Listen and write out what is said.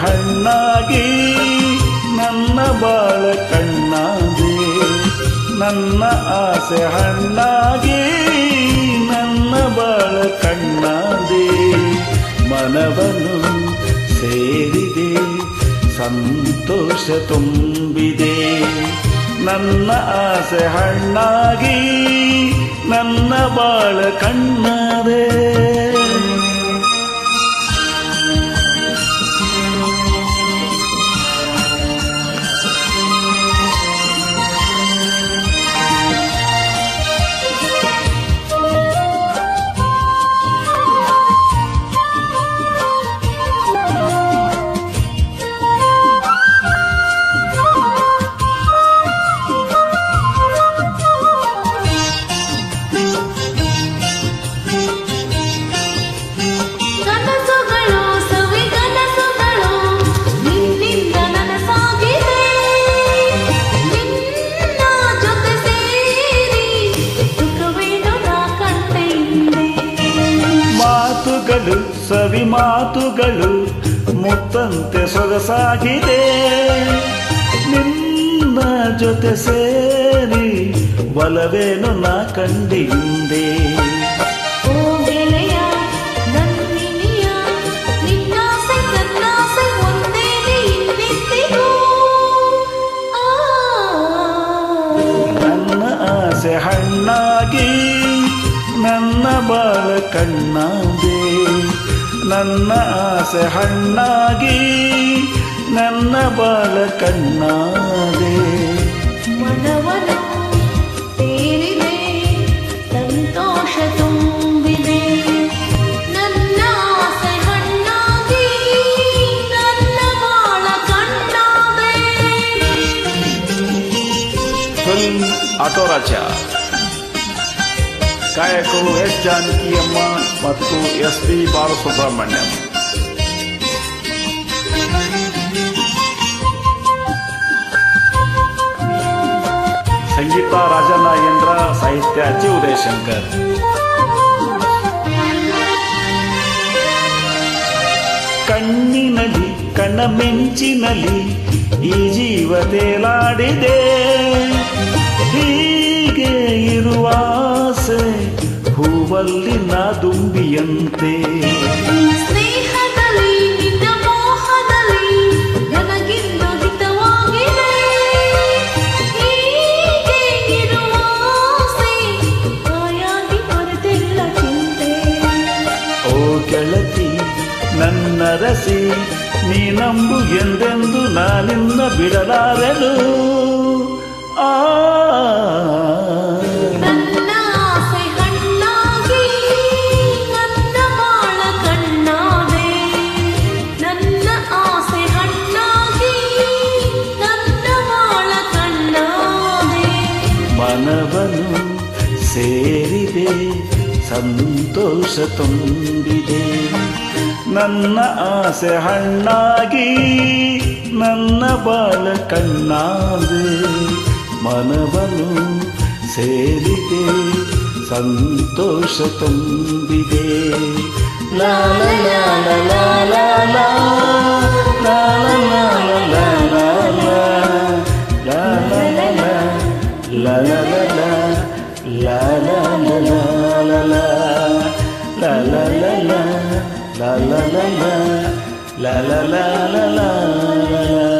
ಹಣ್ಣಾಗಿ ನನ್ನ ಬಾಳ ಕಣ್ಣಾದೆ. ನನ್ನ ಆಸೆ ಹಣ್ಣಾಗಿ ನನ್ನ ಬಾಳ ಕಣ್ಣಾದೆ. ಮನವನ್ನು ಸೇರಿದೆ ಸಂತೋಷ ತುಂಬಿದೆ. ನನ್ನ ಆಸೆ ಹಣ್ಣಾಗಿ ನನ್ನ ಬಾಳ ಕಣ್ಣಾದೆ. ಸವಿ ಮಾತುಗಳು ಮುತ್ತಂತೆ ಸೊಗಸಾಗಿದೆ. ನಿನ್ನ ಜೊತೆ ಸೇರಿ ಒಲವೇನು ನಾ ಕಂಡಿಂದೆ. ನನ್ನ ಆಸೆ ಹಣ್ಣಾಗಿ ನನ್ನ ಬಾಳ ಕಣ್ಣಾದೆ. ನನ್ನ ಆಸೆ ಹಣ್ಣಾಗಿ ನನ್ನ ಬಾಳ ಕಣ್ಣಾದೆ. ಮನವನ್ನು ಸೇರಿದೆ ಸಂತೋಷ ತುಂಬಿದೆ. ನನ್ನ ಆಸೆ ಹಣ್ಣಾಗಿ ನನ್ನ ಬಾಳ ಕಣ್ಣಾದೆ. ಫಿಲ್ಮ್ ಆಟೋ ರಾಜ, ಗಾಯಕರು ಎಸ್ ಜಾನಕಿಯಮ್ಮ ಮತ್ತು ಎಸ್ ಪಿ ಬಾಲಸುಬ್ರಹ್ಮಣ್ಯಂ. ಸಂಗೀತ ರಾಜನಾಗೇಂದ್ರ, ಸಾಹಿತ್ಯ ಜಿ ಉದಯಶಂಕರ್. ಕಣ್ಣಿನಲ್ಲಿ ಕಣ್ಣ ಮೆಂಚಿನಲ್ಲಿ ಈ ಜೀವ ತೇಲಾಡಿದೆ. ಹೀಗೆ ಇರುವಾಸೆ ಹೂವಲ್ಲಿ ನಾ ದುಂಬಿಯಂತೆ. ಸ್ನೇಹದಲ್ಲಿ ನಿನ್ನ ಮೋಹದಲ್ಲಿ ನನಗಿಂದು ಹಿತವಾಗಿದೆ. ಹೀಗೆ ಇರುವಾಸೆ ಕಾಯಾಗಿ ಮರೆತೆಲ್ಲ ಚಿಂತೆ. ಓ ಗೆಳತಿ ನನ್ನ ರಸಿ, ನೀ ನಂಬು ಎಂದೆಂದು ನಾನಿನ್ನ ಬಿಡಲಾರೆನು. ನನ್ನ ಆಸೆ ಹಣ್ಣಾಗಿ ನನ್ನ ಬಾಳ ಕಣ್ಣಾದೆ. ನನ್ನ ಆಸೆ ಹಣ್ಣಾಗಿ ನನ್ನ ಬಾಳ ಕಣ್ಣಾದೆ. ಮನವನ್ನು ಸೇರಿದೆ ಸಂತೋಷ ತುಂಬಿದೆ. ನನ್ನ ಆಸೆ ಹಣ್ಣಾಗಿ ನನ್ನ ಬಾಳ ಕಣ್ಣಾದೆ. ಮನವನ್ನು ಸೇರಿದೆ ಸಂತೋಷ ತುಂಬಿದೆ. ಲಾ ಲಾ ಲಾ ಲಾ ಲಾ ಲಾ ಲಾ ಲಾ ಲಾ ಲಾ ಲಾ ಲಾ ಲಾ ಲಾ ಲಾ ಲಾ ಲಾ la la la la la la la la la la la la la la la la